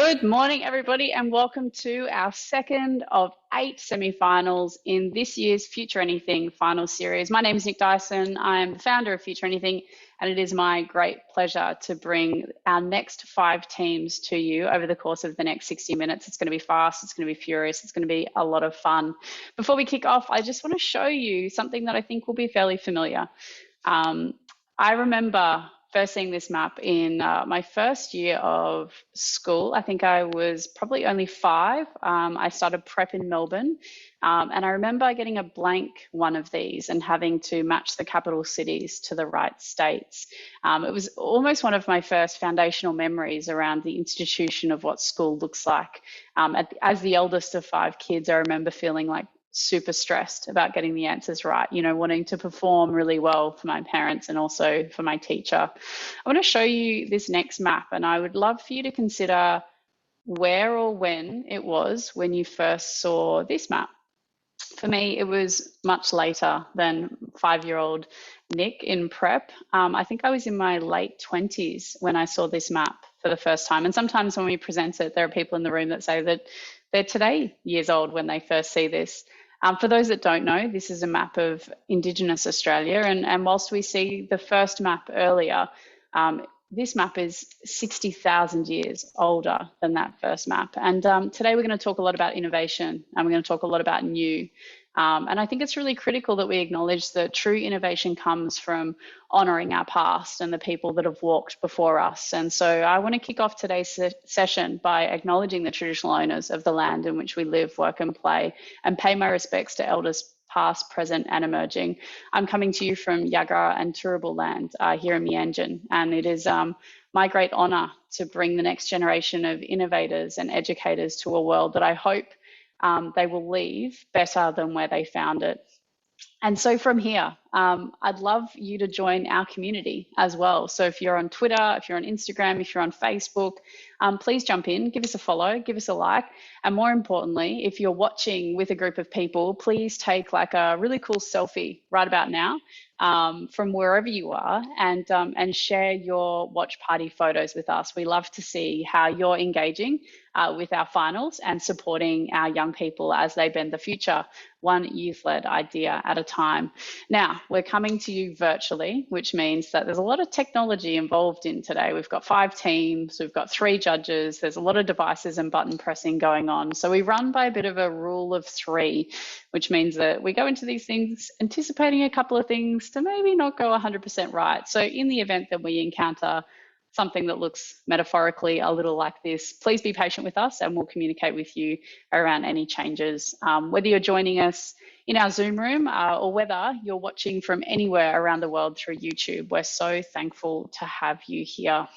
Good morning, everybody, and welcome to our second of 8 semi-finals in this year's Future Anything final series. My name is Nick Dyson. I'm the founder of Future Anything, and it is my great pleasure to bring our next 5 teams to you over the course of the next 60 minutes. It's going to be fast, it's going to be furious, it's going to be a lot of fun. Before we kick off, I just want to show you something that I think will be fairly familiar. I remember first seeing this map in my first year of school. I think I was probably only 5. I started prep in Melbourne, and I remember getting a blank one of these and having to match the capital cities to the right states. It was almost one of my first foundational memories around the institution of what school looks like. As the eldest of 5 kids, I remember feeling like super stressed about getting the answers right, wanting to perform really well for my parents and also for my teacher. I want to show you this next map, and I would love for you to consider where or when it was when you first saw this map. For me, it was much later than 5-year-old Nick in prep. I think I was in my late 20s when I saw this map for the first time. And sometimes when we present it, there are people in the room that say that they're today years old when they first see this. For those that don't know, this is a map of Indigenous Australia, and whilst we see the first map earlier, this map is 60,000 years older than that first map. And today we're going to talk a lot about innovation, and we're going to talk a lot about new. And I think it's really critical that we acknowledge that true innovation comes from honouring our past and the people that have walked before us. And so I want to kick off today's session by acknowledging the traditional owners of the land in which we live, work and play, and pay my respects to elders past, present and emerging. I'm coming to you from Yagara and Turrbal land here in Meanjin, and it is my great honour to bring the next generation of innovators and educators to a world that I hope they will leave better than where they found it. And so from here, I'd love you to join our community as well. So if you're on Twitter, if you're on Instagram, if you're on Facebook, please jump in, give us a follow, give us a like. And more importantly, if you're watching with a group of people, please take like a really cool selfie right about now from wherever you are, and share your watch party photos with us. We love to see how you're engaging with our finals and supporting our young people as they bend the future, one youth-led idea at a time. Now, we're coming to you virtually, which means that there's a lot of technology involved in today. We've got 5 teams, we've got 3 judges, there's a lot of devices and button pressing going on. So we run by a bit of a rule of 3, which means that we go into these things anticipating a couple of things to maybe not go 100% right. So in the event that we encounter something that looks metaphorically a little like this, please be patient with us and we'll communicate with you around any changes. Whether you're joining us in our Zoom room or whether you're watching from anywhere around the world through YouTube, we're so thankful to have you here.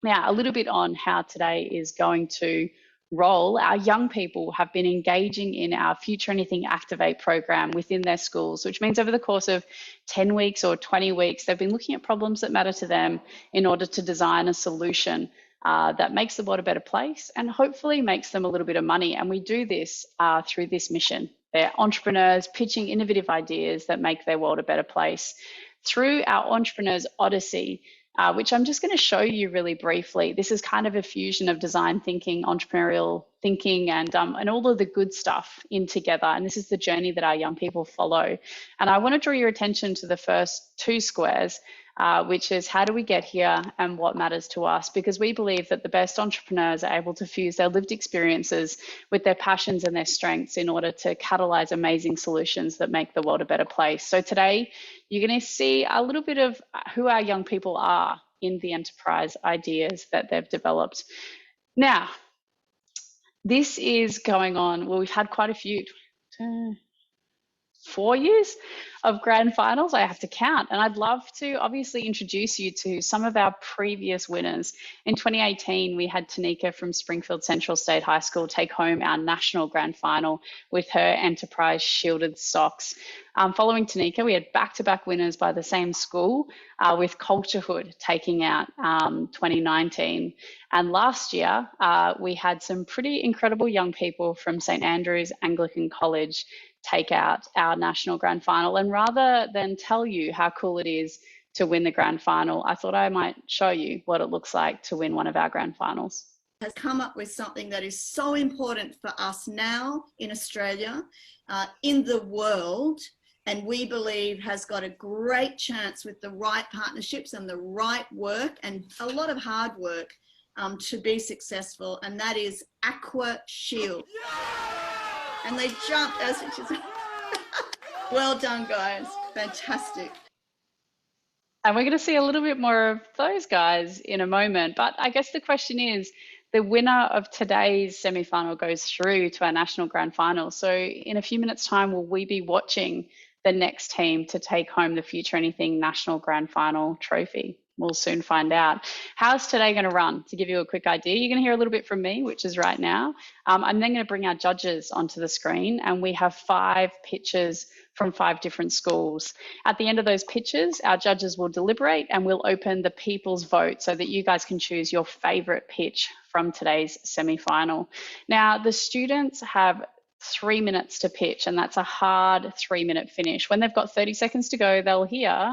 Now, a little bit on how today is going to roll. Our young people have been engaging in our Future Anything Activate program within their schools, which means over the course of 10 weeks or 20 weeks, they've been looking at problems that matter to them in order to design a solution that makes the world a better place and hopefully makes them a little bit of money. And we do this through this mission. They're entrepreneurs pitching innovative ideas that make their world a better place. Through our Entrepreneurs Odyssey, which I'm just going to show you really briefly. This is kind of a fusion of design thinking, entrepreneurial thinking, and all of the good stuff in together. And this is the journey that our young people follow. And I want to draw your attention to the first 2 squares, which is how do we get here and what matters to us? Because we believe that the best entrepreneurs are able to fuse their lived experiences with their passions and their strengths in order to catalyze amazing solutions that make the world a better place. So today, you're going to see a little bit of who our young people are in the enterprise ideas that they've developed. Now, this is going on, well, we've had quite a few, 4 years of grand finals, I have to count. And I'd love to obviously introduce you to some of our previous winners. In 2018, we had Tanika from Springfield Central State High School take home our national grand final with her enterprise shielded socks. Following Tanika, we had back-to-back winners by the same school, with Culturehood taking out 2019. And last year, we had some pretty incredible young people from St Andrews Anglican College take out our national grand final. And rather than tell you how cool it is to win the grand final, I thought I might show you what it looks like to win one of our grand finals. has come up with something that is so important for us now in Australia, in the world, and we believe has got a great chance with the right partnerships and the right work and a lot of hard work to be successful, and that is Aqua Shield. And they jumped as it is. Well done, guys. Fantastic. And we're going to see a little bit more of those guys in a moment. But I guess the question is, the winner of today's semi-final goes through to our national grand final. So in a few minutes' time, will we be watching the next team to take home the Future Anything National Grand Final trophy? We'll soon find out. How's today going to run? To give you a quick idea, you're going to hear a little bit from me, which is right now. I'm then going to bring our judges onto the screen, and we have 5 pitches from 5 different schools. At the end of those pitches, our judges will deliberate and we'll open the people's vote so that you guys can choose your favorite pitch from today's semi-final. Now, the students have 3 minutes to pitch, and that's a hard 3-minute finish. When they've got 30 seconds to go, they'll hear.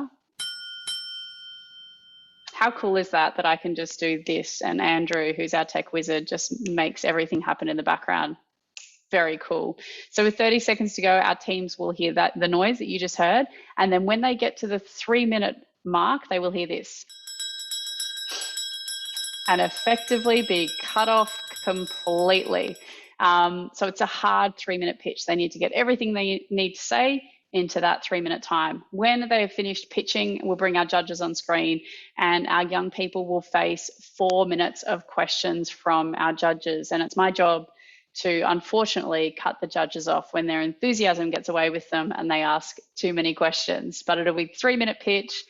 How cool is that I can just do this, and Andrew, who's our tech wizard, just makes everything happen in the background. Very cool. So with 30 seconds to go, our teams will hear the noise that you just heard. And then when they get to the 3-minute mark, they will hear this. And effectively be cut off completely. So it's a hard 3-minute pitch. They need to get everything they need to say into that 3-minute time. When they have finished pitching, we'll bring our judges on screen, and our young people will face 4 minutes of questions from our judges. And it's my job to unfortunately cut the judges off when their enthusiasm gets away with them and they ask too many questions. But it'll be 3-minute pitch,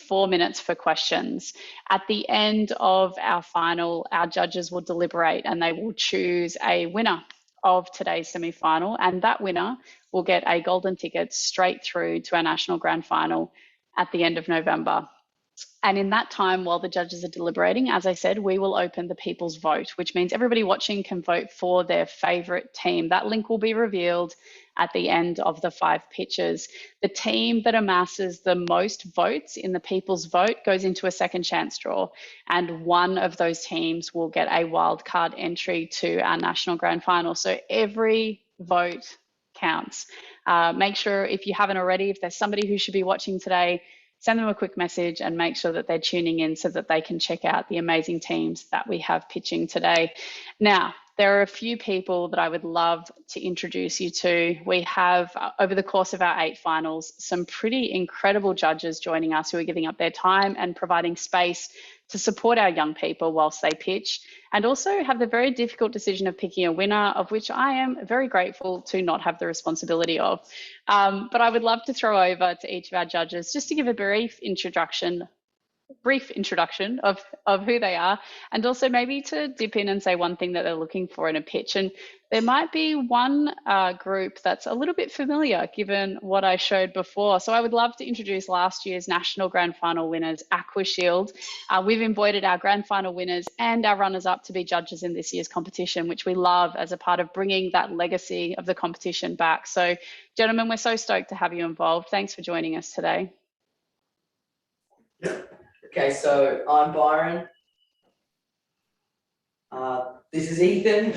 4 minutes for questions. At the end of our final, our judges will deliberate and they will choose a winner of today's semi-final, and that winner will get a golden ticket straight through to our national grand final at the end of November. And in that time, while the judges are deliberating, as I said, we will open the people's vote, which means everybody watching can vote for their favorite team. That link will be revealed at the end of the 5 pitches. The team that amasses the most votes in the people's vote goes into a second chance draw, and one of those teams will get a wildcard entry to our national grand final. So every vote counts. Make sure, if you haven't already, if there's somebody who should be watching today, send them a quick message and make sure that they're tuning in so that they can check out the amazing teams that we have pitching today. Now, there are a few people that I would love to introduce you to. We have, over the course of our 8 finals, some pretty incredible judges joining us who are giving up their time and providing space to support our young people whilst they pitch, and also have the very difficult decision of picking a winner, of which I am very grateful to not have the responsibility of. But I would love to throw over to each of our judges just to give a brief introduction of who they are, and also maybe to dip in and say one thing that they're looking for in a pitch. And there might be one group that's a little bit familiar given what I showed before. So I would love to introduce last year's National Grand Final winners, Aqua Shield. We've invited our Grand Final winners and our runners-up to be judges in this year's competition, which we love as a part of bringing that legacy of the competition back. So gentlemen, we're so stoked to have you involved. Thanks for joining us today. Okay, so I'm Byron. This is Ethan.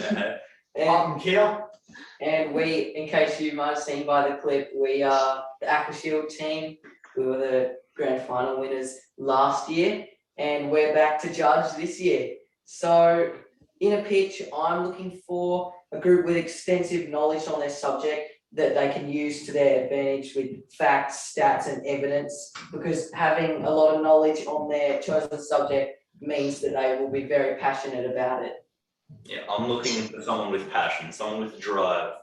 I'm Kia. And we, in case you might have seen by the clip, we are the Aqua Shield team. We were the grand final winners last year, and we're back to judge this year. So in a pitch, I'm looking for a group with extensive knowledge on their subject that they can use to their advantage with facts, stats, and evidence, because having a lot of knowledge on their chosen subject means that they will be very passionate about it. Yeah, I'm looking for someone with passion, someone with drive,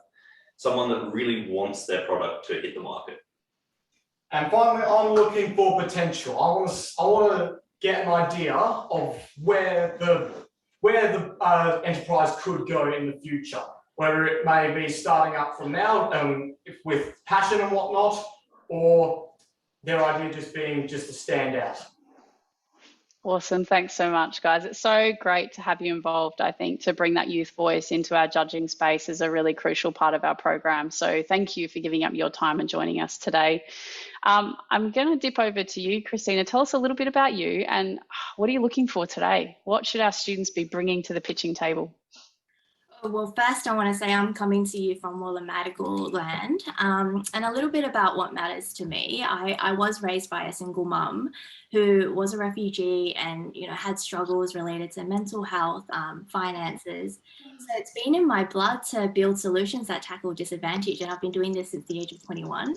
someone that really wants their product to hit the market. And finally, I'm looking for potential. I want to get an idea of where the enterprise could go in the future, whether it may be starting up from now with passion and whatnot, or their idea just being just a standout. Awesome. Thanks so much, guys. It's so great to have you involved. I think to bring that youth voice into our judging space is a really crucial part of our program. So thank you for giving up your time and joining us today. I'm going to dip over to you, Christina. Tell us a little bit about you and what are you looking for today? What should our students be bringing to the pitching table? Well, first I want to say I'm coming to you from Wallamadigal land, and a little bit about what matters to me. I was raised by a single mum who was a refugee and, you know, had struggles related to mental health, finances. So it's been in my blood to build solutions that tackle disadvantage, and I've been doing this since the age of 21.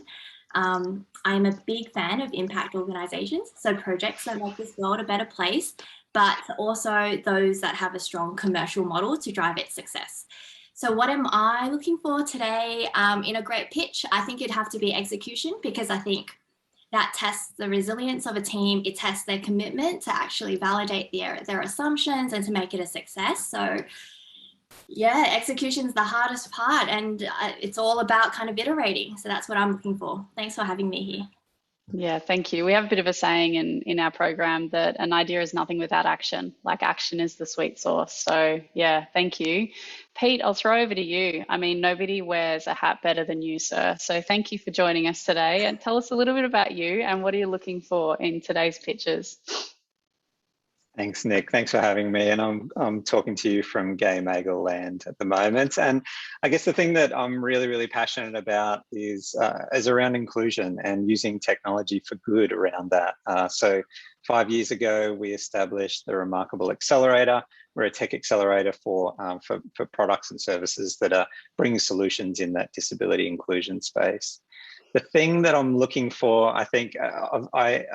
I'm a big fan of impact organisations, so projects that make this world a better place, but also those that have a strong commercial model to drive its success. So what am I looking for today in a great pitch? I think it'd have to be execution, because I think that tests the resilience of a team. It tests their commitment to actually validate their assumptions and to make it a success. So yeah, execution's the hardest part, and it's all about kind of iterating. So that's what I'm looking for. Thanks for having me here. Yeah, thank you. We have a bit of a saying in our program that an idea is nothing without action. Like action is the sweet sauce. So yeah, thank you. Pete, I'll throw over to you. I mean, nobody wears a hat better than you, sir. So thank you for joining us today, and tell us a little bit about you and what are you looking for in today's pitches? Thanks, Nick. Thanks for having me. And I'm talking to you from Gay Magal land at the moment. And I guess the thing that I'm really passionate about is around inclusion and using technology for good around that. So 5 years ago, we established the Remarkable Accelerator. We're a tech accelerator for products and services that are bringing solutions in that disability inclusion space. The thing that I'm looking for, I think I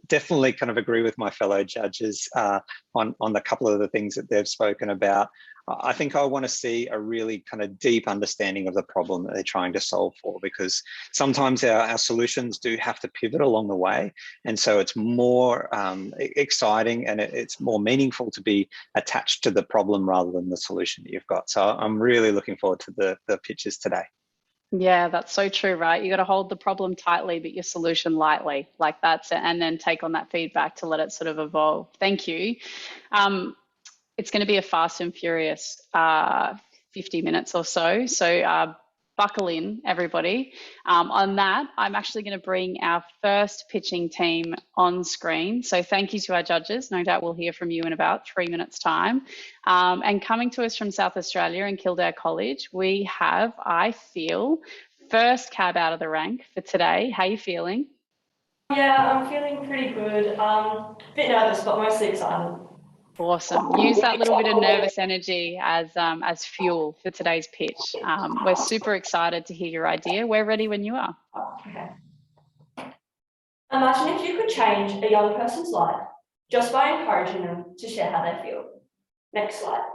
definitely kind of agree with my fellow judges on a couple of the things that they've spoken about. I think I want to see a really kind of deep understanding of the problem that they're trying to solve for, because sometimes our solutions do have to pivot along the way. And so it's more exciting and it's more meaningful to be attached to the problem rather than the solution that you've got. So I'm really looking forward to the pitches today. Yeah, that's so true, right? You got to hold the problem tightly, but your solution lightly, like that's it, and then take on that feedback to let it sort of evolve. Thank you. It's going to be a fast and furious 50 minutes or so. So buckle in, everybody. On that, I'm actually going to bring our first pitching team on screen. So thank you to our judges. No doubt we'll hear from you in about 3 minutes' time. And coming to us from South Australia and Kildare College, we have, I feel, first cab out of the rank for today. How are you feeling? Yeah, I'm feeling pretty good. A bit nervous, but mostly excited. Awesome. Use that little bit of nervous energy as fuel for today's pitch. We're super excited to hear your idea. We're ready when you are. Okay. Imagine if you could change a young person's life just by encouraging them to share how they feel. Next slide.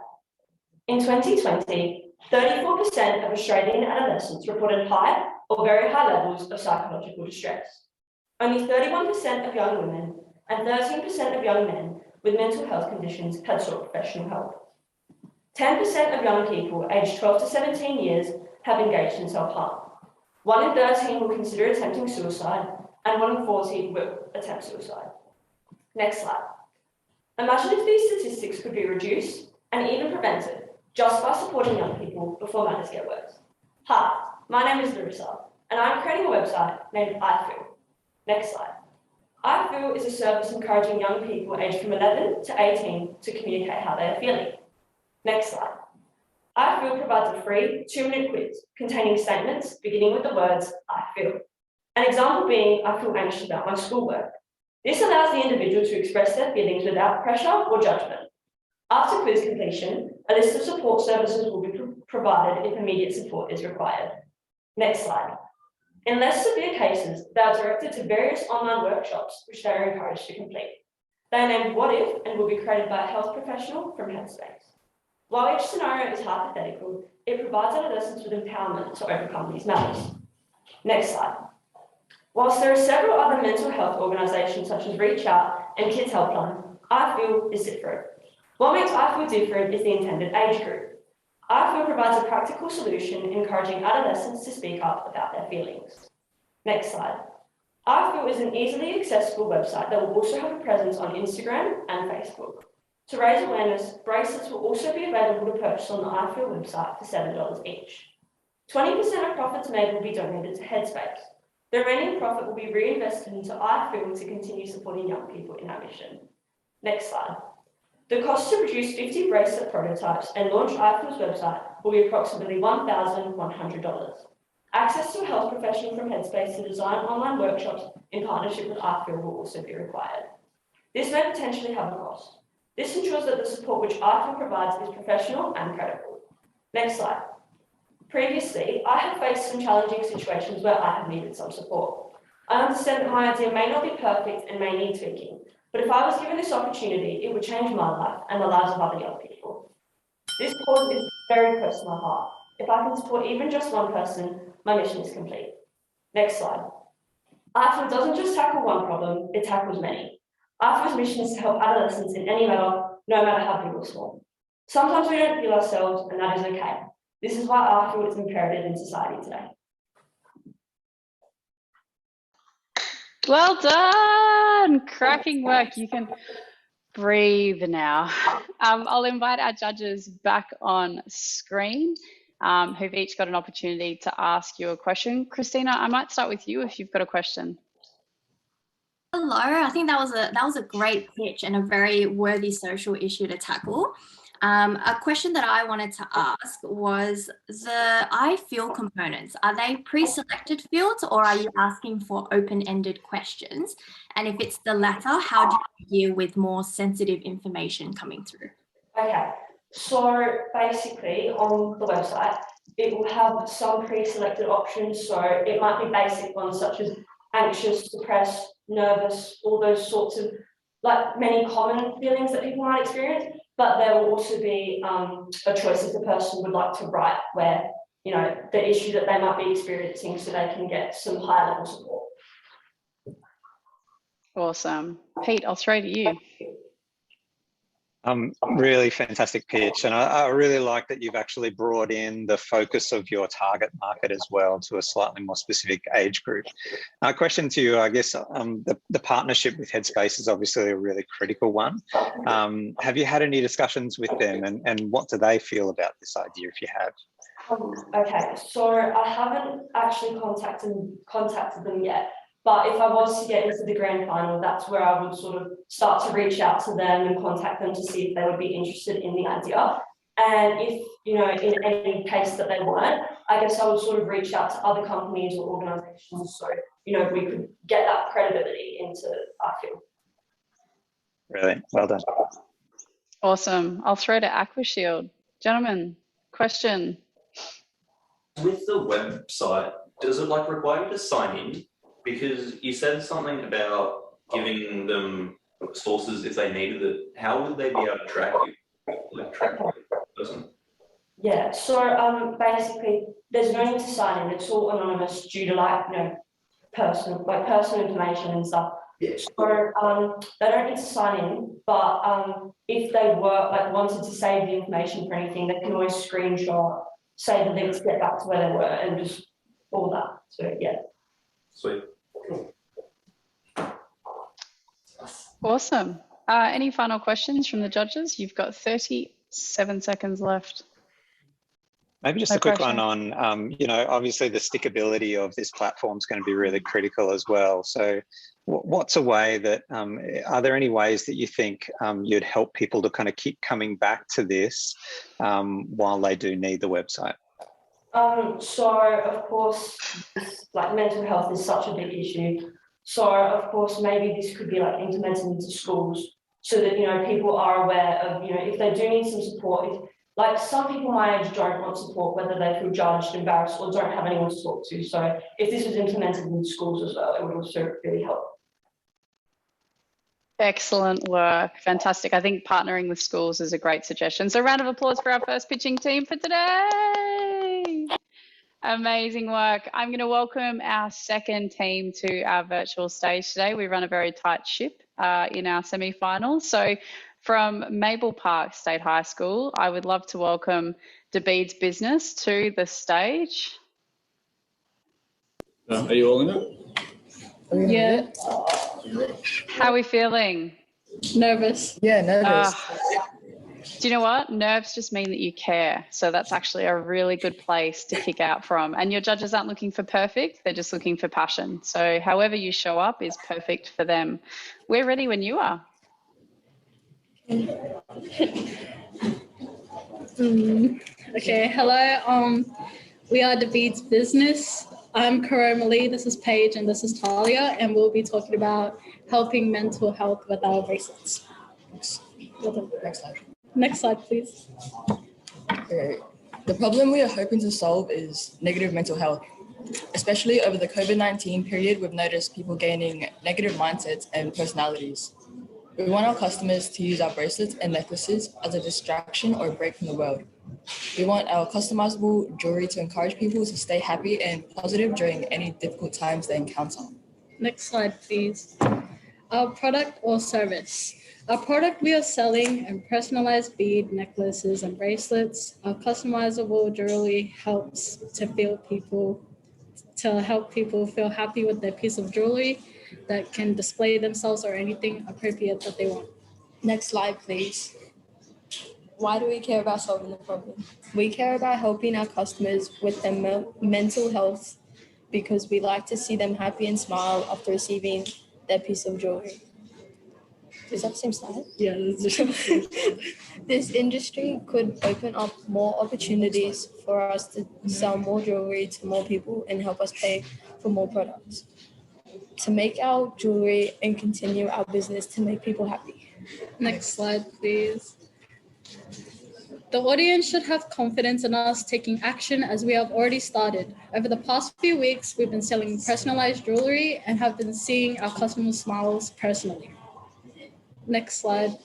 In 2020, 34% of Australian adolescents reported high or very high levels of psychological distress. Only 31% of young women and 13% of young men with mental health conditions had sought professional help. 10% of young people aged 12 to 17 years have engaged in self-harm. 1 in 13 will consider attempting suicide, and 1 in 40 will attempt suicide. Next slide. Imagine if these statistics could be reduced and even prevented just by supporting young people before matters get worse. Hi, my name is Larissa, and I'm creating a website named iFeel. Next slide. iFeel is a service encouraging young people aged from 11 to 18 to communicate how they are feeling. Next slide. iFeel provides a free 2-minute quiz containing statements beginning with the words, I feel. An example being, I feel anxious about my schoolwork. This allows the individual to express their feelings without pressure or judgment. After quiz completion, a list of support services will be provided if immediate support is required. Next slide. In less severe cases, they are directed to various online workshops which they are encouraged to complete. They are named What If and will be created by a health professional from Headspace. While each scenario is hypothetical, it provides adolescents with empowerment to overcome these matters. Next slide. Whilst there are several other mental health organisations such as Reach Out and Kids Helpline, iFeel is different. What makes iFeel different is the intended age group. iFeel provides a practical solution encouraging adolescents to speak up about their feelings. Next slide. I feel is an easily accessible website that will also have a presence on Instagram and Facebook. To raise awareness, bracelets will also be available to purchase on the I Feel website for $7 each. 20% of profits made will be donated to Headspace. The remaining profit will be reinvested into I Feel to continue supporting young people in our mission. Next slide. The cost to produce 50 bracelet prototypes and launch I Feel's website will be approximately $1,100. Access to a health professional from Headspace to design online workshops in partnership with I Feel will also be required. This may potentially have a cost. This ensures that the support which I Feel provides is professional and credible. Next slide. Previously, I have faced some challenging situations where I have needed some support. I understand that my idea may not be perfect and may need tweaking, but if I was given this opportunity, it would change my life and the lives of other young people. This cause is very close to my heart. If I can support even just one person, my mission is complete. Next slide. I Feel doesn't just tackle one problem, it tackles many. I Feel's mission is to help adolescents in any matter, no matter how big or small. Sometimes we don't feel ourselves, and that is okay. This is why I Feel is imperative in society today. Well done, cracking work. You can breathe now. I'll invite our judges back on screen, who've each got an opportunity to ask you a question. Christina, I might start with you if you've got a question. Hello, I think that was a great pitch and a very worthy social issue to tackle. A question that I wanted to ask was the I Feel components. Are they pre-selected fields or are you asking for open-ended questions? And if it's the latter, how do you deal with more sensitive information coming through? Okay, so basically on the website, it will have some pre-selected options. So it might be basic ones such as anxious, depressed, nervous, all those sorts of like many common feelings that people might experience. But there will also be a choice if the person would like to write where, you know, the issue that they might be experiencing so they can get some high level support. Awesome. Pete, I'll throw to you. Really fantastic pitch. And I really like that you've actually brought in the focus of your target market as well to a slightly more specific age group. Question to you, I guess the partnership with Headspace is obviously a really critical one. Have you had any discussions with them and what do they feel about this idea if you have? Okay, so I haven't actually contacted them yet. But if I was to get into the grand final, that's where I would sort of start to reach out to them and contact them to see if they would be interested in the idea. And if, you know, in any case that they weren't, I guess I would sort of reach out to other companies or organisations so, you know, we could get that credibility into I Feel. Brilliant, well done. Awesome. I'll throw to AquaShield. Gentlemen, question. With the website, does it require you to sign in? Because you said something about giving them sources if they needed it. How would they be able to track you? Track the person? Yeah, so basically there's no need to sign in, it's all anonymous due to personal information and stuff. Yes. So they don't need to sign in, but if they were wanted to save the information for anything, they can always screenshot, say the links, get back to where they were and just all that. So yeah. Sweet. Awesome. Any final questions from the judges? You've got 37 seconds left. Maybe just a quick one on, you know, obviously the stickability of this platform is going to be really critical as well. So what's a way that, are there any ways that you think you'd help people to kind of keep coming back to this while they do need the website? So of course, mental health is such a big issue. So of course, maybe this could be implemented into schools so that, you know, people are aware of, you know, if they do need some support, if some people my age don't want support, whether they feel judged, embarrassed, or don't have anyone to talk to. So if this was implemented in schools as well, it would also really help. Excellent work. Fantastic. I think partnering with schools is a great suggestion. So round of applause for our first pitching team for today. Amazing work. I'm going to welcome our second team to our virtual stage today. We run a very tight ship in our semi-finals. So from Maple Park State High School, I would love to welcome DeBede's Business to the stage. Are you all in it? Yeah. How are we feeling? Nervous. Yeah, nervous. Do you know what? Nerves just mean that you care. So that's actually a really good place to kick out from. And your judges aren't looking for perfect, they're just looking for passion. So however you show up is perfect for them. We're ready when you are. Okay, hello. We are the Beads Business. I'm Karomali, this is Paige, and this is Talia, and we'll be talking about helping mental health with our bracelets. Next slide. Next slide, please. Okay. The problem we are hoping to solve is negative mental health. Especially over the COVID-19 period, we've noticed people gaining negative mindsets and personalities. We want our customers to use our bracelets and necklaces as a distraction or a break from the world. We want our customizable jewelry to encourage people to stay happy and positive during any difficult times they encounter. Next slide, please. Our product or service. Our product, we are selling and personalized bead necklaces and bracelets. Our customizable jewelry helps to help people feel happy with their piece of jewelry that can display themselves or anything appropriate that they want. Next slide, please. Why do we care about solving the problem? We care about helping our customers with their mental health because we like to see them happy and smile after receiving their piece of jewelry. Is that the same slide? Yeah. This industry could open up more opportunities for us to sell more jewelry to more people and help us pay for more products. To make our jewelry and continue our business to make people happy. Next slide, please. The audience should have confidence in us taking action as we have already started. Over the past few weeks, we've been selling personalized jewelry and have been seeing our customers' smiles personally. Next slide.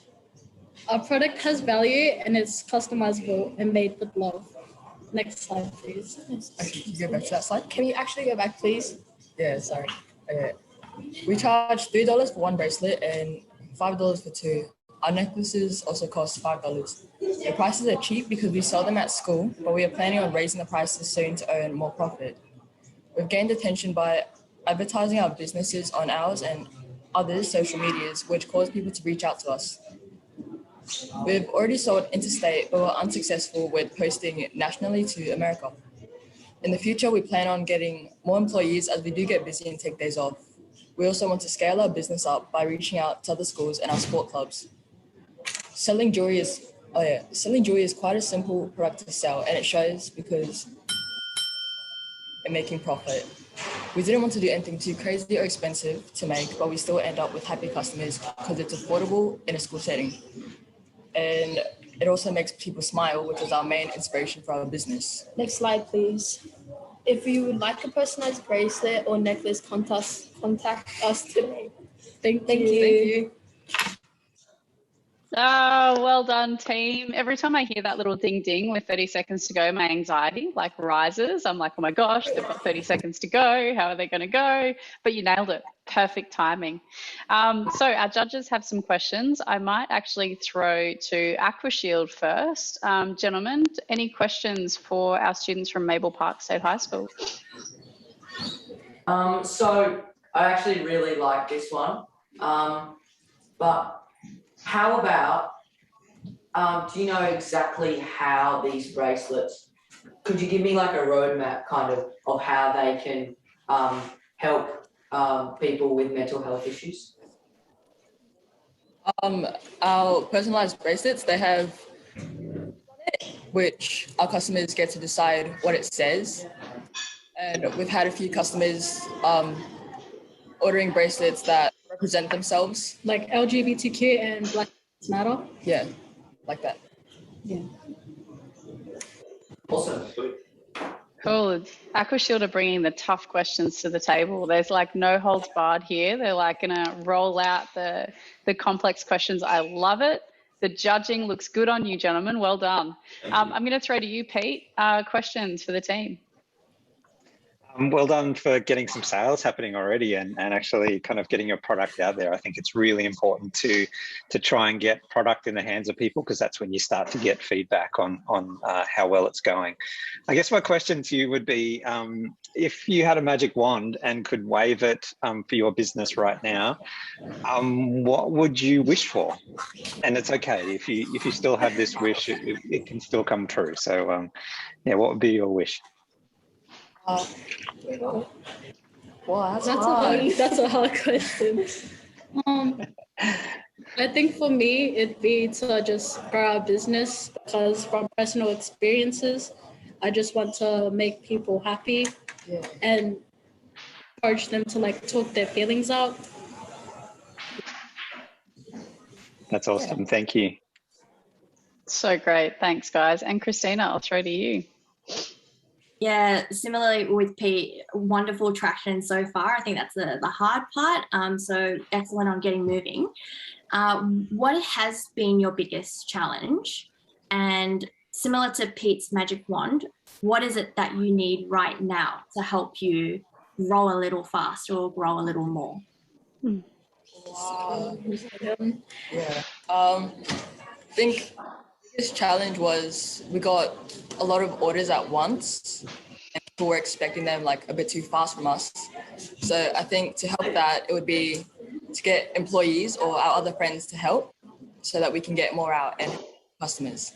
Our product has value and it's customizable and made with love. Next slide, please. Actually, can you go back to that slide? Can you actually go back, please? Yeah, sorry. Okay. We charge $3 for one bracelet and $5 for two. Our necklaces also cost $5. The prices are cheap because we sell them at school, but we are planning on raising the prices soon to earn more profit. We've gained attention by advertising our businesses on ours and others' social medias, which cause people to reach out to us. We've already sold interstate, but were unsuccessful with posting nationally to America. In the future, we plan on getting more employees as we do get busy and take days off. We also want to scale our business up by reaching out to other schools and our sport clubs. Selling jewelry is quite a simple product to sell, and it shows because we're making profit. We didn't want to do anything too crazy or expensive to make, but we still end up with happy customers because it's affordable in a school setting. And it also makes people smile, which is our main inspiration for our business. Next slide, please. If you would like a personalized bracelet or necklace, contact us today. Thank you. Oh, well done, team. Every time I hear that little ding ding with 30 seconds to go, my anxiety rises. I'm like, oh my gosh, they've got 30 seconds to go. How are they going to go? But you nailed it. Perfect timing. So our judges have some questions. I might actually throw to AquaShield first. Gentlemen, any questions for our students from Maple Park State High School? So I actually really like this one. But how about, do you know exactly how these bracelets, could you give me like a roadmap kind of how they can help people with mental health issues? Our personalized bracelets, they have which our customers get to decide what it says. And we've had a few customers ordering bracelets that represent themselves. Like LGBTQ and Black Lives Matter? Yeah, like that. Yeah. Awesome. Cool. AquaShield are bringing the tough questions to the table. There's no holds barred here. They're going to roll out the complex questions. I love it. The judging looks good on you, gentlemen. Well done. I'm going to throw to you, Pete. Questions for the team. Well done for getting some sales happening already and actually kind of getting your product out there. I think it's really important to try and get product in the hands of people, because that's when you start to get feedback on how well it's going. I guess my question to you would be, if you had a magic wand and could wave it for your business right now, what would you wish for? And it's okay if you still have this wish, it can still come true. So yeah, what would be your wish? Wow, that's a hard question. I think for me, it'd be to just grow our business, because from personal experiences, I just want to make people happy and encourage them to like talk their feelings out. That's awesome. Thank you. So great. Thanks, guys. And Christina, I'll throw to you. Yeah, similarly with Pete, wonderful traction so far. I think that's the hard part. So excellent on getting moving. What has been your biggest challenge? And similar to Pete's magic wand, what is it that you need right now to help you grow a little faster or grow a little more? Wow. Yeah. I think this challenge was we got a lot of orders at once and people were expecting them like a bit too fast from us. So I think to help that, it would be to get employees or our other friends to help so that we can get more out and customers.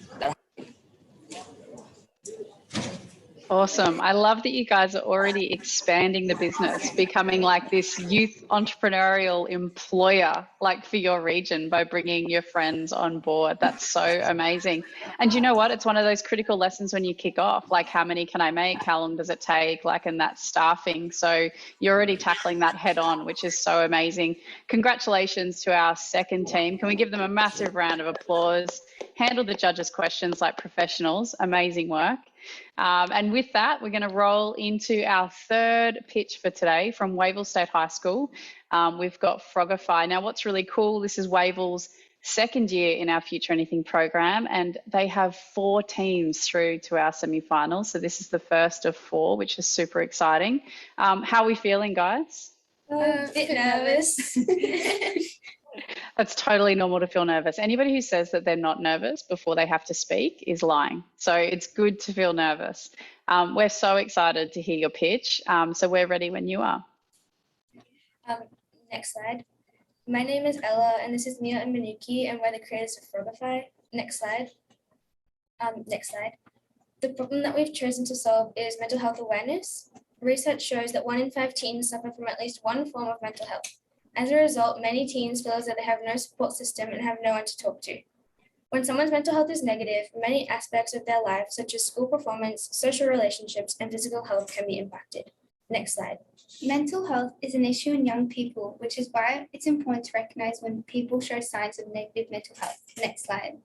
Awesome. I love that you guys are already expanding the business, becoming like this youth entrepreneurial employer, like for your region, by bringing your friends on board. That's so amazing. And you know what? It's one of those critical lessons when you kick off, like how many can I make? How long does it take? Like, and that's staffing. So you're already tackling that head on, which is so amazing. Congratulations to our second team. Can we give them a massive round of applause? Handle the judges' questions like professionals. Amazing work. And with that, we're going to roll into our third pitch for today from Wavell State High School. We've got Frogify. Now, what's really cool, this is Wavell's second year in our Future Anything program, and they have 4 teams through to our semi-finals. So this is the first of 4, which is super exciting. How are we feeling, guys? A bit nervous. That's totally normal to feel nervous. Anybody who says that they're not nervous before they have to speak is lying. So it's good to feel nervous. We're so excited to hear your pitch. So we're ready when you are. Next slide. My name is Ella, and this is Mia and Manuki, and we're the creators of Frogify. Next slide. Next slide. The problem that we've chosen to solve is mental health awareness. Research shows that 1 in 5 teens suffer from at least one form of mental health. As a result, many teens feel as though they have no support system and have no one to talk to. When someone's mental health is negative, many aspects of their life, such as school performance, social relationships, and physical health, can be impacted. Next slide. Mental health is an issue in young people, which is why it's important to recognize when people show signs of negative mental health. Next slide.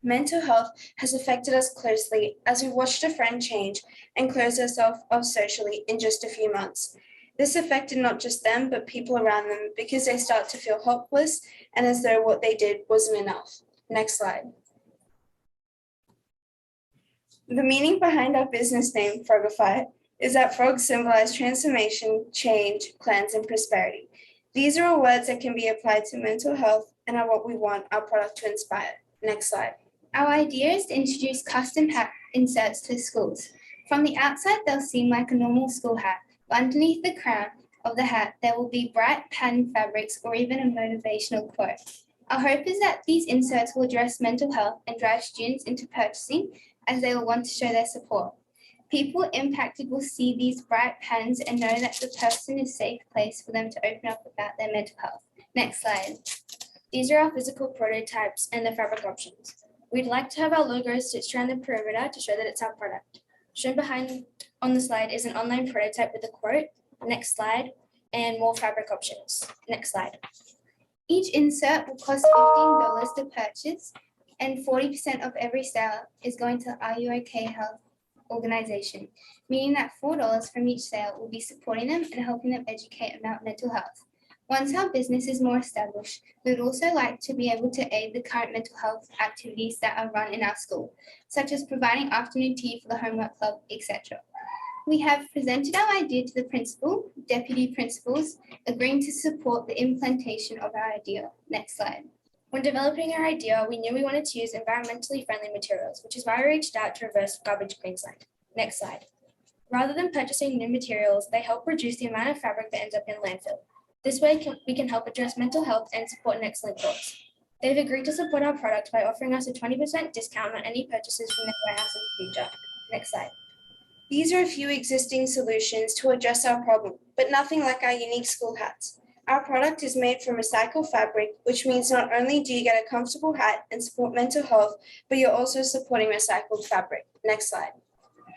Mental health has affected us closely as we watched a friend change and close herself off socially in just a few months. This affected not just them, but people around them, because they start to feel hopeless and as though what they did wasn't enough. Next slide. The meaning behind our business name, Frogify, is that frogs symbolize transformation, change, cleanse, and prosperity. These are all words that can be applied to mental health and are what we want our product to inspire. Next slide. Our idea is to introduce custom hat inserts to schools. From the outside, they'll seem like a normal school hat. Underneath the crown of the hat, there will be bright patterned fabrics or even a motivational quote. Our hope is that these inserts will address mental health and drive students into purchasing, as they will want to show their support. People impacted will see these bright patterns and know that the person is a safe place for them to open up about their mental health. Next slide. These are our physical prototypes and the fabric options. We'd like to have our logo stitched around the perimeter to show that it's our product. Shown behind on the slide is an online prototype with a quote. Next slide, and more fabric options. Next slide. Each insert will cost $15 to purchase, and 40% of every sale is going to Are You OK Health organization, meaning that $4 from each sale will be supporting them and helping them educate about mental health. Once our business is more established, we would also like to be able to aid the current mental health activities that are run in our school, such as providing afternoon tea for the homework club, etc. We have presented our idea to the principal, deputy principals, agreeing to support the implementation of our idea. Next slide. When developing our idea, we knew we wanted to use environmentally friendly materials, which is why we reached out to Reverse Garbage Queensland. Next slide. Rather than purchasing new materials, they help reduce the amount of fabric that ends up in landfill. This way, we can help address mental health and support an excellent cause. They've agreed to support our product by offering us a 20% discount on any purchases from their warehouse in the future. Next slide. These are a few existing solutions to address our problem, but nothing like our unique school hats. Our product is made from recycled fabric, which means not only do you get a comfortable hat and support mental health, but you're also supporting recycled fabric. Next slide.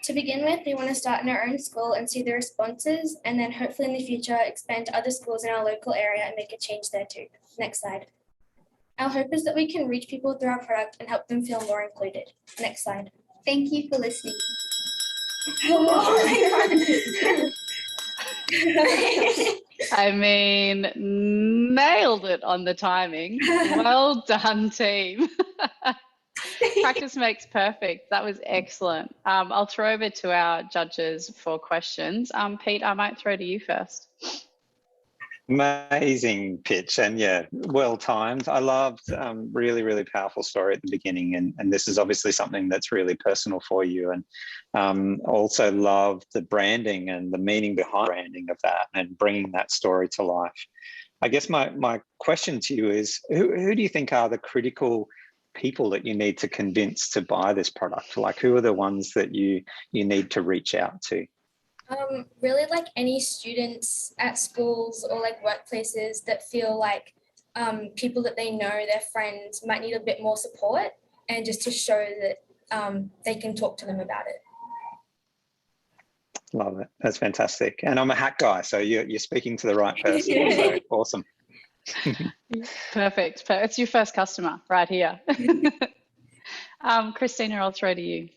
To begin with, we want to start in our own school and see the responses, and then hopefully in the future expand to other schools in our local area and make a change there too. Next slide. Our hope is that we can reach people through our product and help them feel more included. Next slide. Thank you for listening. I mean, nailed it on the timing. Well done, team. Practice makes perfect. That was excellent. I'll throw over to our judges for questions. Pete, I might throw to you first. Amazing pitch, and yeah, well timed. I loved really, really powerful story at the beginning, and this is obviously something that's really personal for you, and also loved the branding and the meaning behind branding of that and bringing that story to life. I guess my question to you is, who do you think are the critical people that you need to convince to buy this product? Like, who are the ones that you need to reach out to? Really like any students at schools or like workplaces that feel like people that they know, their friends, might need a bit more support, and just to show that they can talk to them about it. Love it. That's fantastic. And I'm a hat guy, so you're speaking to the right person. So awesome. Perfect. It's your first customer right here. Christina, I'll throw to you.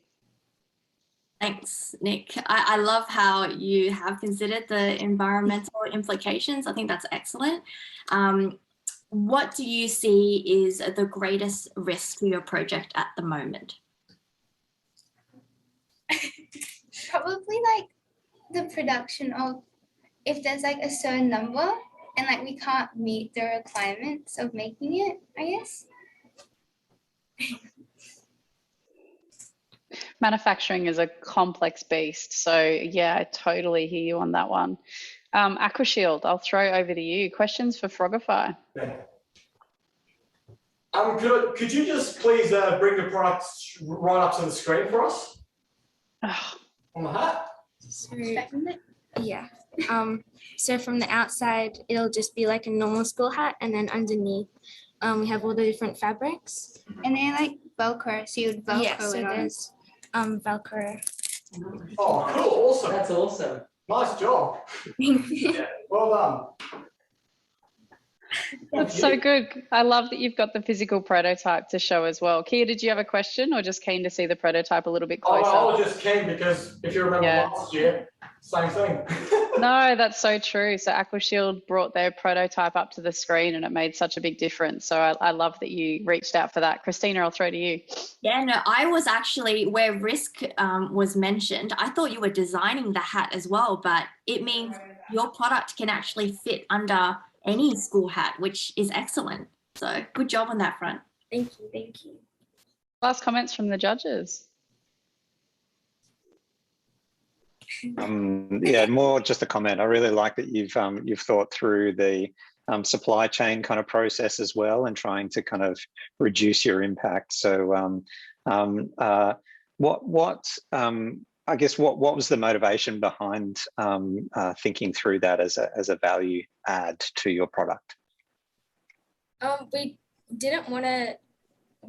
Thanks, Nick. I love how you have considered the environmental implications. I think that's excellent. What do you see is the greatest risk to your project at the moment? Probably like the production of, if there's like a certain number and like we can't meet the requirements of making it, I guess. Manufacturing is a complex beast, so yeah, I totally hear you on that one. AquaShield, I'll throw over to you. Questions for Frogify? Could you just please bring the product right up to the screen for us? On the hat? So, yeah. So from the outside, it'll just be like a normal school hat, and then underneath, we have all the different fabrics. And they're like Velcro, so you would Velcro yeah, so it on. there's Velcro. Oh, cool! Awesome. That's awesome. Nice job. Yeah, well done. That's so good. I love that you've got the physical prototype to show as well. Kia, did you have a question or just keen to see the prototype a little bit closer? Oh, I was just keen because if you remember last year, same thing. No, that's so true. So AquaShield brought their prototype up to the screen and it made such a big difference. So I love that you reached out for that. Christina, I'll throw to you. Yeah, no, I was actually, where risk was mentioned, I thought you were designing the hat as well, but it means your product can actually fit under any school hat, which is excellent. So good job on that front. Thank you, thank you. Last comments from the judges. Yeah, more just a comment. I really like that you've thought through the supply chain kind of process as well, and trying to kind of reduce your impact. So, I guess what was the motivation behind thinking through that as a value add to your product? We didn't want to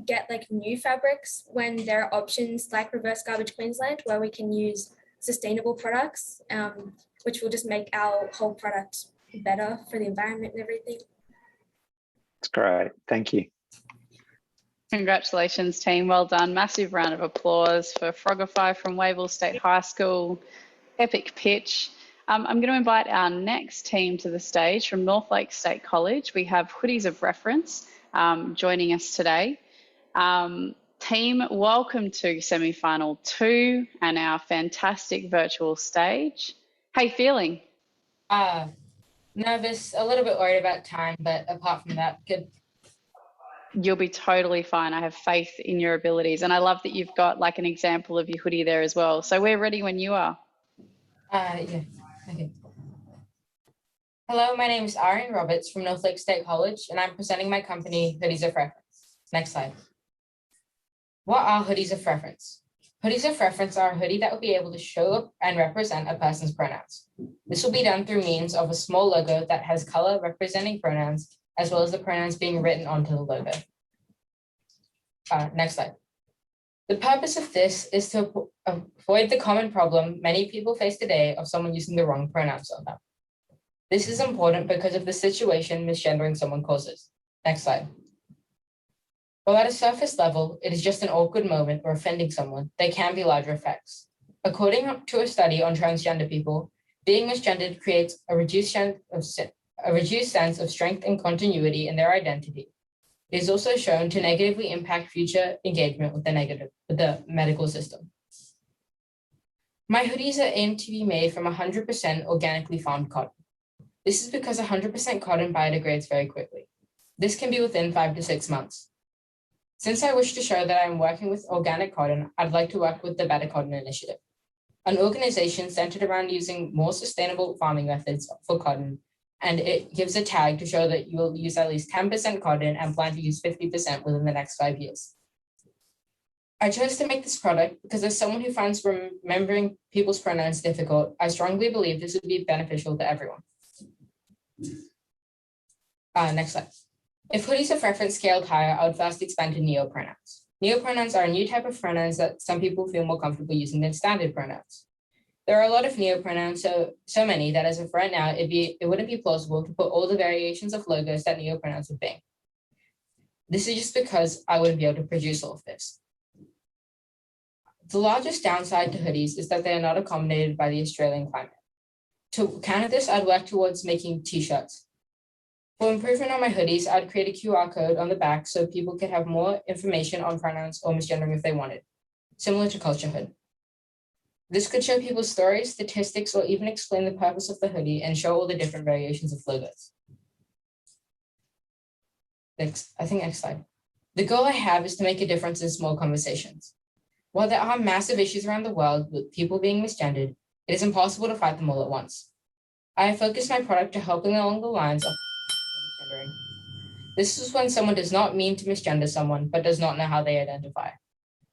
get like new fabrics when there are options like Reverse Garbage Queensland, where we can use sustainable products, which will just make our whole product better for the environment and everything. That's great. Thank you. Congratulations, team. Well done. Massive round of applause for Frogify from Wavell State High School. Epic pitch. I'm going to invite our next team to the stage from Northlake State College. We have Hoodies of Reference joining us today. Team, welcome to semi-final 2 and our fantastic virtual stage. How you feeling? Nervous, a little bit worried about time, but apart from that, good. You'll be totally fine. I have faith in your abilities. And I love that you've got like an example of your hoodie there as well. So we're ready when you are. Yeah, okay. Hello, my name is Arian Roberts from Northlake State College, and I'm presenting my company, Hoodies of Reference. Next slide. What are hoodies of reference? Hoodies of reference are a hoodie that will be able to show up and represent a person's pronouns. This will be done through means of a small logo that has color representing pronouns, as well as the pronouns being written onto the logo. Next slide. The purpose of this is to avoid the common problem many people face today of someone using the wrong pronouns on them. This is important because of the situation misgendering someone causes. Next slide. While at a surface level, it is just an awkward moment or offending someone, there can be larger effects. According to a study on transgender people, being misgendered creates a reduced sense of strength and continuity in their identity. It is also shown to negatively impact future engagement with the medical system. My hoodies are aimed to be made from 100% organically farmed cotton. This is because 100% cotton biodegrades very quickly. This can be within 5 to 6 months. Since I wish to show that I am working with organic cotton, I'd like to work with the Better Cotton Initiative, an organization centered around using more sustainable farming methods for cotton, and it gives a tag to show that you will use at least 10% cotton and plan to use 50% within the next 5 years. I chose to make this product because as someone who finds remembering people's pronouns difficult, I strongly believe this would be beneficial to everyone. Next slide. If hoodies of reference scaled higher, I would first expand to neopronouns. Neopronouns are a new type of pronouns that some people feel more comfortable using than standard pronouns. There are a lot of neopronouns, so many that as of right now, it wouldn't be plausible to put all the variations of logos that neopronouns would be. This is just because I wouldn't be able to produce all of this. The largest downside to hoodies is that they are not accommodated by the Australian climate. To counter this, I'd work towards making t-shirts. For improvement on my hoodies, I'd create a QR code on the back so people could have more information on pronouns or misgendering if they wanted, similar to Culture Hood. This could show people stories, statistics, or even explain the purpose of the hoodie and show all the different variations of logos. Next slide. The goal I have is to make a difference in small conversations. While there are massive issues around the world with people being misgendered, it is impossible to fight them all at once. I have focused my product to helping along the lines of misgendering. This is when someone does not mean to misgender someone, but does not know how they identify.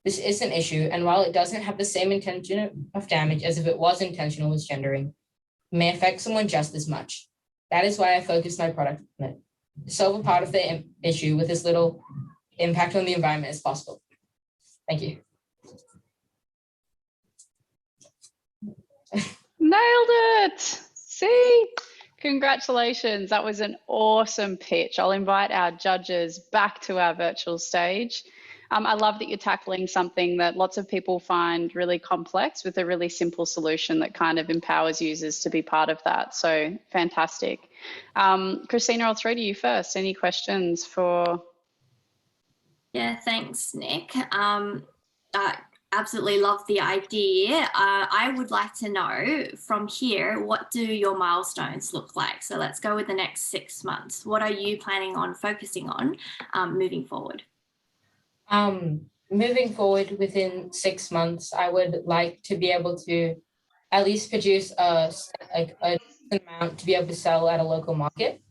This is an issue, and while it doesn't have the same intention of damage as if it was intentional misgendering, it may affect someone just as much. That is why I focused my product on it, to solve a part of the issue with as little impact on the environment as possible. Thank you. Nailed it. See? Congratulations. That was an awesome pitch. I'll invite our judges back to our virtual stage. I love that you're tackling something that lots of people find really complex with a really simple solution that kind of empowers users to be part of that. So fantastic. Christina, I'll throw to you first. Any questions for? Yeah, thanks, Nick. Absolutely love the idea. I would like to know from here, what do your milestones look like? So let's go with the next 6 months. What are you planning on focusing on moving forward? Moving forward within 6 months, I would like to be able to at least produce a decent amount to be able to sell at a local market.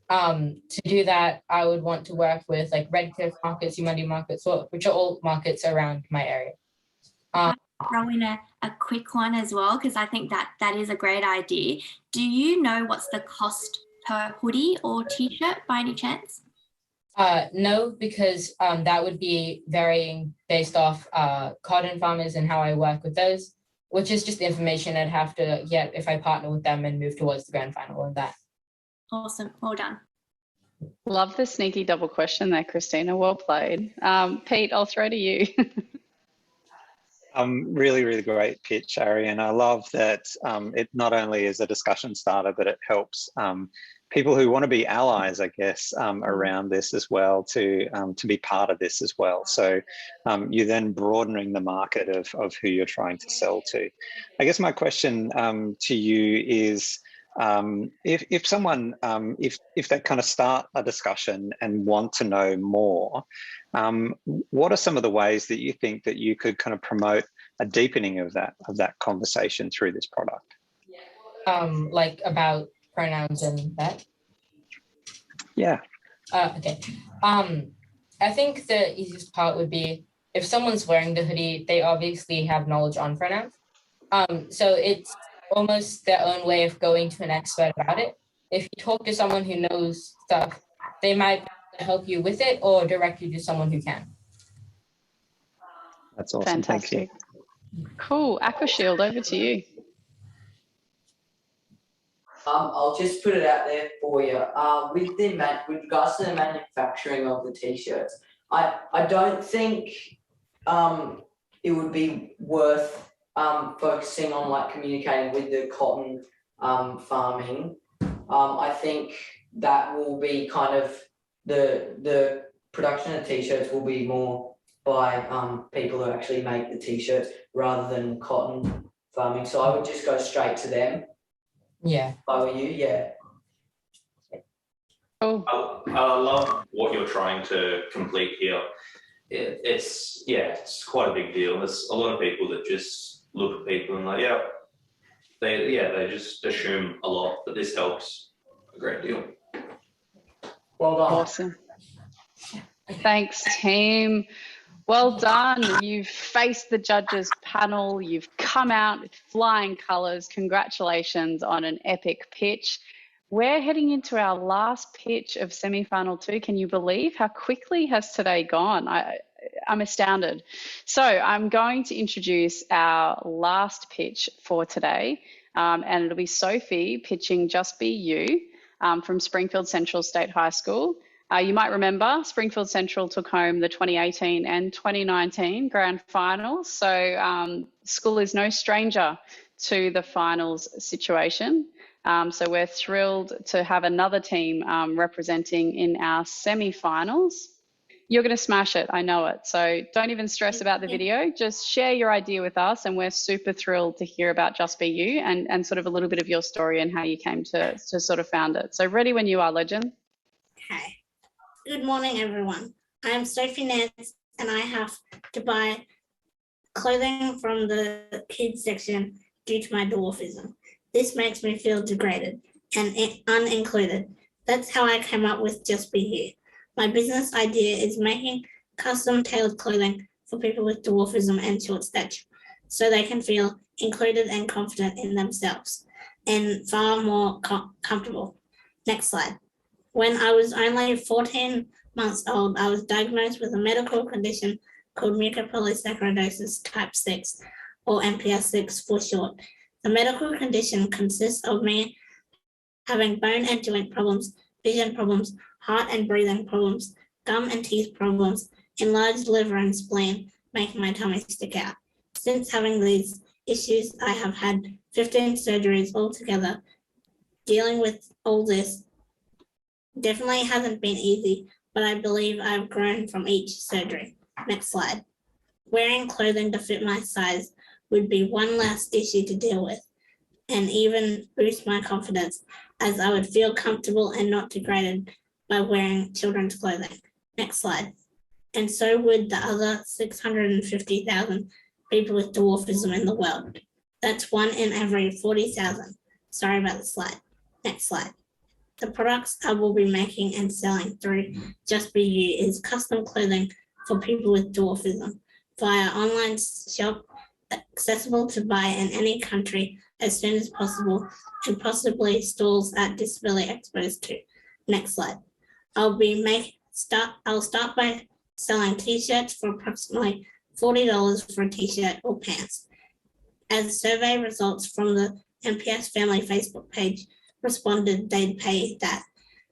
To do that, I would want to work with like Redcliffe markets, Humandi markets, which are all markets around my area. Throw in a quick one as well, because I think that is a great idea. Do you know what's the cost per hoodie or t-shirt by any chance? No, because that would be varying based off cotton farmers and how I work with those, which is just the information I'd have to get if I partner with them and move towards the grand final and that. Awesome, well done. Love the sneaky double question there, Christina. Well played. Pete, I'll throw to you. Really, really great pitch, Ari, and I love that it not only is a discussion starter, but it helps people who want to be allies, I guess, around this as well, to be part of this as well. So you're then broadening the market of who you're trying to sell to. I guess my question to you is, if someone, if they kind of start a discussion and want to know more, what are some of the ways that you think that you could kind of promote a deepening of that conversation through this product? Like about pronouns and that? Yeah. Okay. I think the easiest part would be if someone's wearing the hoodie, they obviously have knowledge on pronouns. So it's almost their own way of going to an expert about it. If you talk to someone who knows stuff, they might help you with it or direct you to someone who can. That's awesome. Fantastic. Thank you. Cool. AquaShield, over to you. I'll just put it out there for you. With regards to the manufacturing of the t-shirts, I don't think it would be worth focusing on like communicating with the cotton farming. I think that will be kind of the production of t-shirts will be more by people who actually make the t-shirts rather than cotton farming. So I would just go straight to them. Yeah. If I were you, yeah. Oh. I love what you're trying to complete here. It's quite a big deal. There's a lot of people that just look at people and like, they just assume a lot, but this helps a great deal. Well done. Awesome. Thanks, team. Well done. You've faced the judges panel. You've come out with flying colours. Congratulations on an epic pitch. We're heading into our last pitch of semi-final 2. Can you believe how quickly has today gone? I'm astounded. So I'm going to introduce our last pitch for today, and it'll be Sophie pitching Just Be You from Springfield Central State High School. You might remember Springfield Central took home the 2018 and 2019 grand finals. So school is no stranger to the finals situation. So we're thrilled to have another team representing in our semi-finals. You're going to smash it, I know it. So don't even stress about the video. Just share your idea with us, and we're super thrilled to hear about Just Be You and sort of a little bit of your story and how you came to sort of found it. So ready when you are, legend. Okay. Good morning, everyone. I'm Sophie Nance, and I have to buy clothing from the kids section due to my dwarfism. This makes me feel degraded and unincluded. That's how I came up with Just Be You. My business idea is making custom tailored clothing for people with dwarfism and short stature, so they can feel included and confident in themselves and far more comfortable. Next slide. When I was only 14 months old, I was diagnosed with a medical condition called mucopolysaccharidosis type 6, or MPS 6 for short. The medical condition consists of me having bone and joint problems, vision problems, heart and breathing problems, gum and teeth problems, enlarged liver and spleen, making my tummy stick out. Since having these issues, I have had 15 surgeries altogether. Dealing with all this definitely hasn't been easy, but I believe I've grown from each surgery. Next slide. Wearing clothing to fit my size would be one less issue to deal with, and even boost my confidence, as I would feel comfortable and not degraded by wearing children's clothing. Next slide. And so would the other 650,000 people with dwarfism in the world. That's 1 in every 40,000. Sorry about the slide. Next slide. The products I will be making and selling through Just Be You is custom clothing for people with dwarfism via online shop, accessible to buy in any country as soon as possible, and possibly stalls at Disability Expos too. Next slide. I'll start by selling t-shirts for approximately $40 for a t-shirt or pants. As survey results from the MPS Family Facebook page responded, they'd pay that.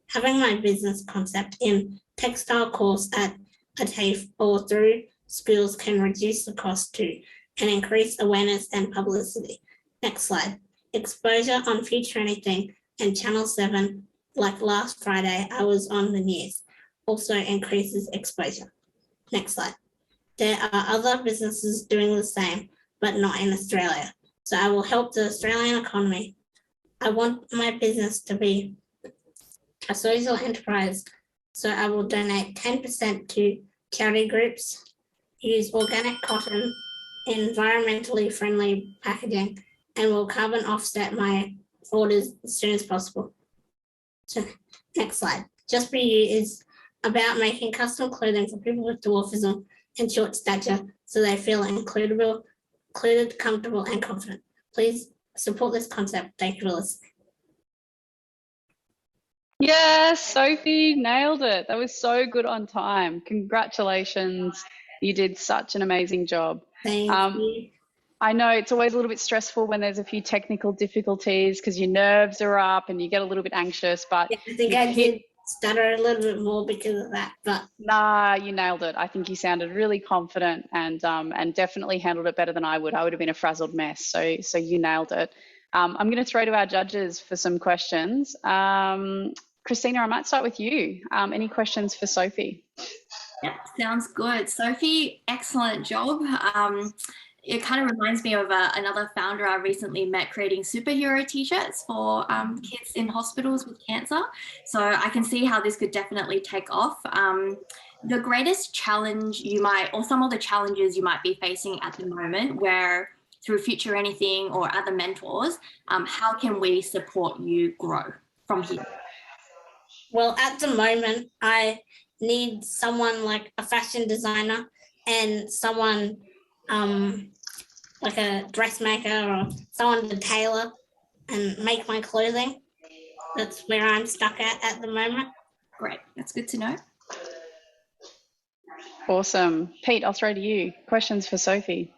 Having my business concept in textile course at a TAFE or through schools can reduce the cost too and increase awareness and publicity. Next slide. Exposure on Future Anything and Channel 7 like last Friday, I was on the news. Also increases exposure. Next slide. There are other businesses doing the same, but not in Australia. So I will help the Australian economy. I want my business to be a social enterprise. So I will donate 10% to charity groups, use organic cotton, environmentally friendly packaging, and will carbon offset my orders as soon as possible. So next slide. Just Be You is about making custom clothing for people with dwarfism and short stature so they feel included, comfortable, and confident. Please support this concept. Thank you for listening. Yes, Sophie, nailed it. That was so good on time. Congratulations. You did such an amazing job. Thank you. I know it's always a little bit stressful when there's a few technical difficulties because your nerves are up and you get a little bit anxious, but I think I did stutter a little bit more because of that, but nah, you nailed it. I think you sounded really confident and definitely handled it better than I would. I would have been a frazzled mess. So you nailed it. I'm going to throw to our judges for some questions. Christina, I might start with you. Any questions for Sophie? Yep, sounds good. Sophie, excellent job. It kind of reminds me of another founder I recently met creating superhero t-shirts for kids in hospitals with cancer. So I can see how this could definitely take off. The greatest challenge you might, or some of the challenges you might be facing at the moment where through Future Anything or other mentors, how can we support you grow from here? Well, at the moment, I need someone like a fashion designer and someone like a dressmaker or someone to tailor and make my clothing. That's where I'm stuck at the moment. Great, that's good to know. Awesome. Pete, I'll throw to you. Questions for Sophie?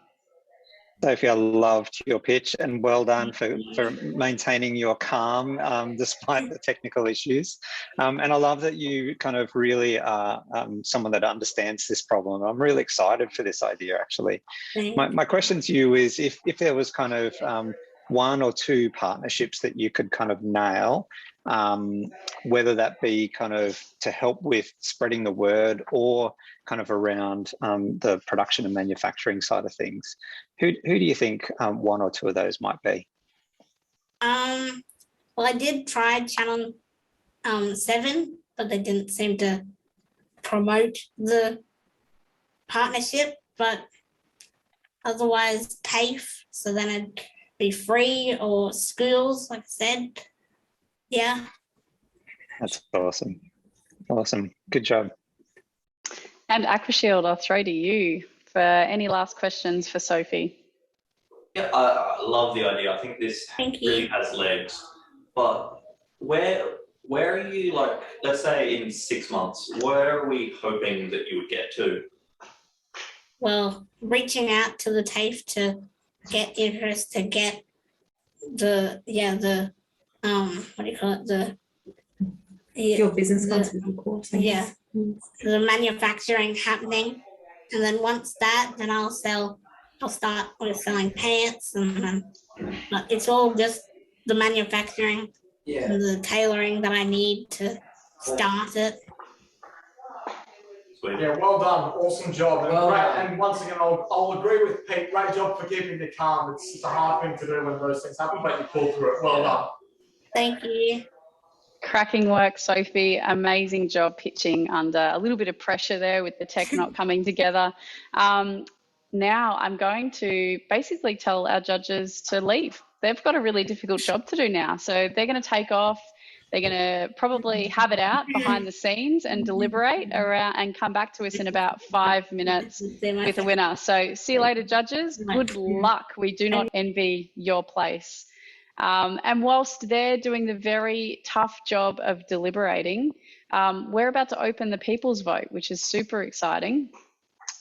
Sophie, I loved your pitch and well done for maintaining your calm despite the technical issues. And I love that you kind of really are someone that understands this problem. I'm really excited for this idea, actually. My question to you is if there was kind of one or two partnerships that you could kind of nail, whether that be kind of to help with spreading the word or kind of around the production and manufacturing side of things, who do you think one or two of those might be? Well, I did try Channel 7, but they didn't seem to promote the partnership, but otherwise TAFE, so then it'd be free, or schools, like I said. Yeah. That's awesome. Awesome. Good job. And AquaShield, I'll throw to you for any last questions for Sophie. Yeah, I love the idea. I think this really has legs. But where are you, like, let's say in 6 months, where are we hoping that you would get to? Well, reaching out to the TAFE to get interest, to get the what do you call it, your business cards with the course. Yeah, the manufacturing happening, and then once that, then I'll start with selling pants, and but it's all just the manufacturing and the tailoring that I need to start it. Yeah, well done. Awesome job. And once again, I'll agree with Pete. Great job for keeping the calm. It's a hard thing to do when those things happen, but you pulled through it. Well done. Thank you. Cracking work, Sophie. Amazing job pitching under a little bit of pressure there with the tech not coming together. Now I'm going to basically tell our judges to leave. They've got a really difficult job to do now. So they're going to take off. They're going to probably have it out behind the scenes and deliberate around and come back to us in about 5 minutes with a winner. So see you later, judges. Good luck. We do not envy your place. And whilst they're doing the very tough job of deliberating, we're about to open the People's Vote, which is super exciting.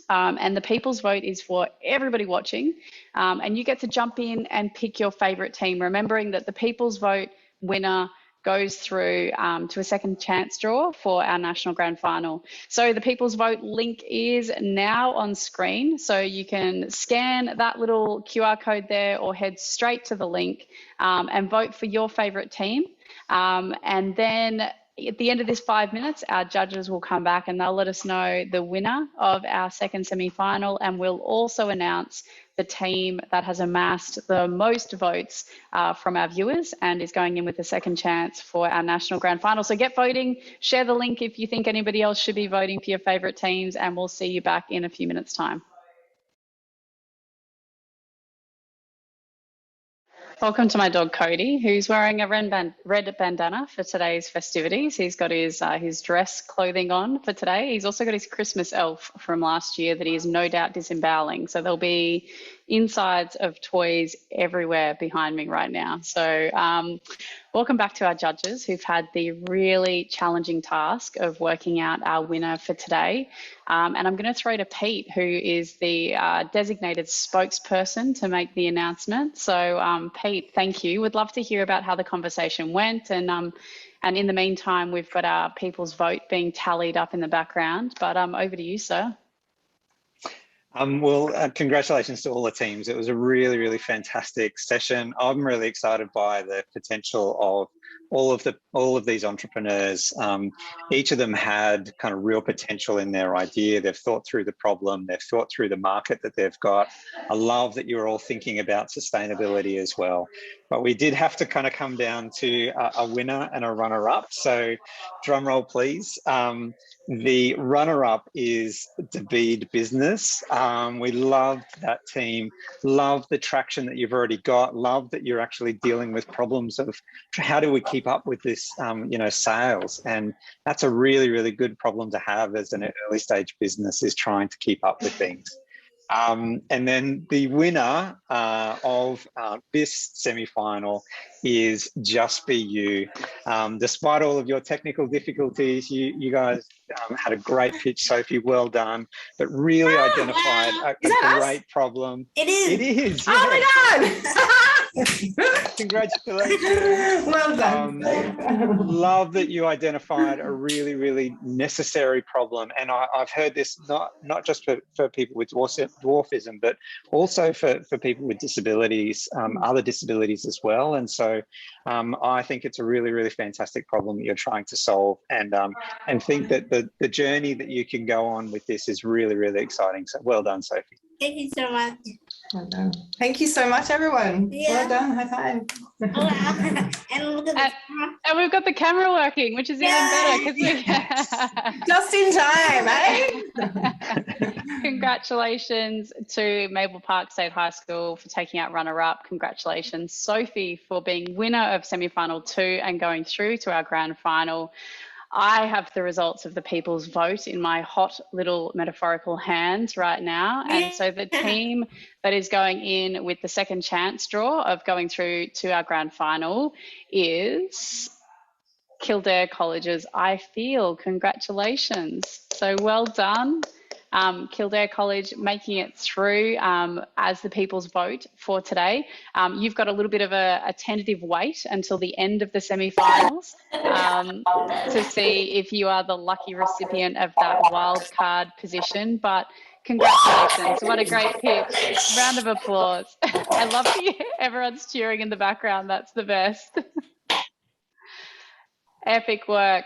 And the People's Vote is for everybody watching. And you get to jump in and pick your favourite team, remembering that the People's Vote winner goes through to a second chance draw for our national grand final. So the People's Vote link is now on screen. So you can scan that little QR code there or head straight to the link and vote for your favourite team. And then at the end of this 5 minutes, our judges will come back and they'll let us know the winner of our second semi-final, and we'll also announce the team that has amassed the most votes from our viewers and is going in with a second chance for our national grand final. So get voting, share the link if you think anybody else should be voting for your favourite teams, and we'll see you back in a few minutes' time. Welcome to my dog Cody, who's wearing a red bandana for today's festivities. He's got his dress clothing on for today. He's also got his Christmas elf from last year that he is no doubt disemboweling. So there'll be insides of toys everywhere behind me right now. So welcome back to our judges who've had the really challenging task of working out our winner for today. And I'm going to throw to Pete, who is the designated spokesperson to make the announcement. So Pete, thank you. Would love to hear about how the conversation went. And in the meantime, we've got our People's Vote being tallied up in the background. But over to you, sir. Well, congratulations to all the teams. It was a really, really fantastic session. I'm really excited by the potential of all of these entrepreneurs. Each of them had kind of real potential in their idea. They've thought through the problem. They've thought through the market that they've got. I love that you're all thinking about sustainability as well. But we did have to kind of come down to a winner and a runner-up. So drum roll, please. The runner-up is David Business. We loved that team, love the traction that you've already got, love that you're actually dealing with problems of how do we keep up with this, sales. And that's a really, really good problem to have as an early stage business, is trying to keep up with things. And then the winner of this semi-final is Just Be You. Despite all of your technical difficulties, you guys had a great pitch, Sophie, well done, but really identified a great problem. It is. It is. Oh my God. Congratulations. Well done. Love that you identified a really, really necessary problem. And I've heard this not just for people with dwarfism, but also for people with disabilities, other disabilities as well. And so I think it's a really, really fantastic problem that you're trying to solve, and think that the journey that you can go on with this is really, really exciting. So well done, Sophie. Thank you so much. Well done. Thank you so much, everyone. Yeah. Well done. High five. And look at and we've got the camera working, which is even better because just in time, eh? Congratulations to Maple Park State High School for taking out runner-up. Congratulations, Sophie, for being winner of semi-final 2 and going through to our grand final. I have the results of the People's Vote in my hot little metaphorical hands right now. And so the team that is going in with the second chance draw of going through to our grand final is Kildare College's I Feel. Congratulations. So well done. Kildare College making it through as the People's Vote for today. You've got a little bit of a tentative wait until the end of the semi-finals to see if you are the lucky recipient of that wild card position. But congratulations, what a great pitch. Round of applause. I love to hear everyone's cheering in the background. That's the best. Epic work.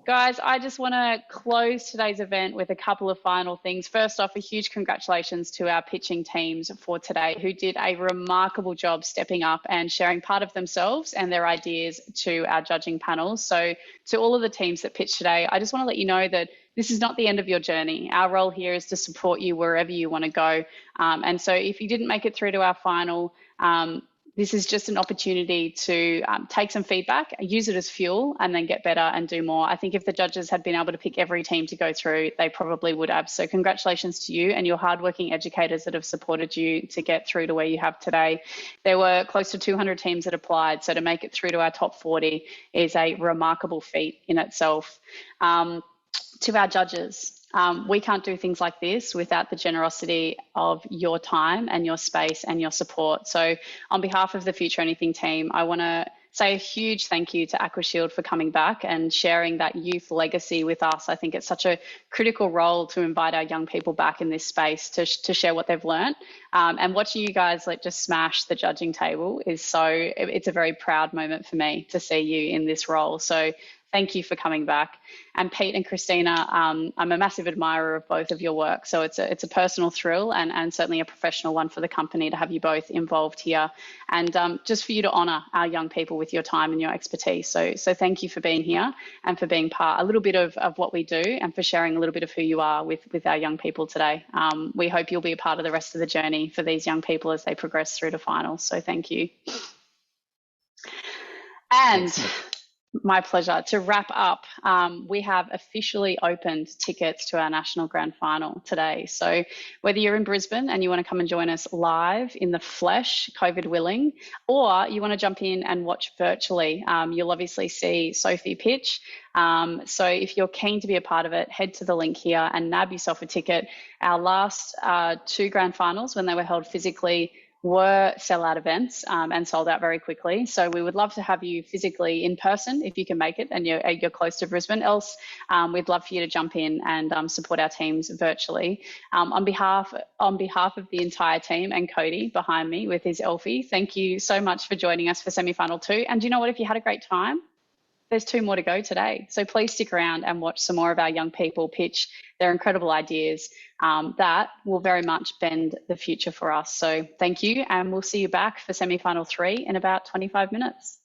Guys, I just want to close today's event with a couple of final things. First off, a huge congratulations to our pitching teams for today, who did a remarkable job stepping up and sharing part of themselves and their ideas to our judging panels. So to all of the teams that pitched today, I just want to let you know that this is not the end of your journey. Our role here is to support you wherever you want to go. And so if you didn't make it through to our final, this is just an opportunity to take some feedback, use it as fuel, and then get better and do more. I think if the judges had been able to pick every team to go through, they probably would have. So congratulations to you and your hardworking educators that have supported you to get through to where you have today. There were close to 200 teams that applied, so to make it through to our top 40 is a remarkable feat in itself. To our judges, we can't do things like this without the generosity of your time and your space and your support. So on behalf of the Future Anything team, I want to say a huge thank you to AquaShield for coming back and sharing that youth legacy with us. I think it's such a critical role to invite our young people back in this space to share what they've learned. And watching you guys like just smash the judging table is it's a very proud moment for me to see you in this role. So thank you for coming back. And Pete and Christina, I'm a massive admirer of both of your work. So it's a personal thrill and certainly a professional one for the company to have you both involved here. And just for you to honour our young people with your time and your expertise. So thank you for being here and for being a little bit of what we do and for sharing a little bit of who you are with our young people today. We hope you'll be a part of the rest of the journey for these young people as they progress through to finals. So thank you. And my pleasure. To wrap up, we have officially opened tickets to our National Grand Final today. So whether you're in Brisbane and you want to come and join us live in the flesh, COVID willing, or you want to jump in and watch virtually, you'll obviously see Sophie pitch. So if you're keen to be a part of it, head to the link here and nab yourself a ticket. Our last 2 grand finals, when they were held physically, were sellout events and sold out very quickly. So we would love to have you physically in person if you can make it and you're close to Brisbane. Else, we'd love for you to jump in and support our teams virtually. On behalf of the entire team and Cody behind me with his Elfie, thank you so much for joining us for semi-final 2. And do you know what? If you had a great time, there's 2 more to go today. So please stick around and watch some more of our young people pitch their incredible ideas that will very much bend the future for us. So thank you, and we'll see you back for semi-final 3 in about 25 minutes.